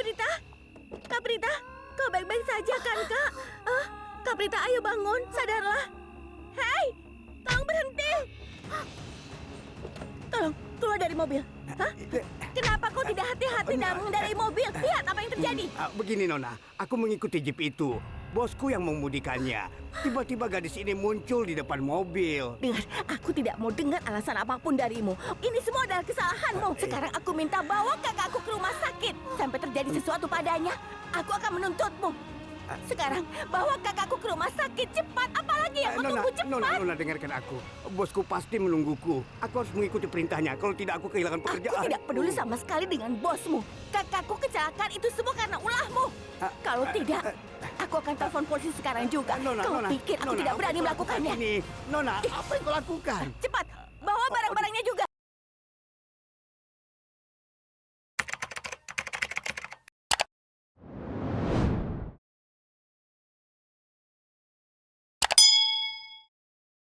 Prita? Kak Prita, kau baik-baik saja kan, Kak? Kak Prita, ayo bangun, sadarlah. Hei, tolong berhenti. Tolong, keluar dari mobil. Hah? Kenapa kau tidak hati-hati dan mengendarai mobil? Lihat apa yang terjadi. Begini Nona, aku mengikuti jeep itu. Bosku yang memudikannya. Tiba-tiba gadis ini muncul di depan mobil. Dengar, aku tidak mau dengar alasan apapun darimu. Ini semua adalah kesalahanmu. Sekarang aku minta bawa kakakku ke rumah sakit. Sampai terjadi sesuatu padanya, aku akan menuntutmu. Sekarang, bawa kakakku ke rumah sakit cepat. Apalagi yang kau tunggu cepat. Nona, dengarkan aku. Bosku pasti menungguku. Aku harus mengikuti perintahnya. Kalau tidak, aku kehilangan pekerjaan. Aku tidak peduli sama sekali dengan bosmu. Kakakku kecelakaan itu semua karena ulahmu. Kalau tidak, aku akan telepon polisi sekarang juga. Kau pikir aku tidak berani melakukannya? Nona, apa yang kau lakukan? Cepat, bawa barang-barangnya juga.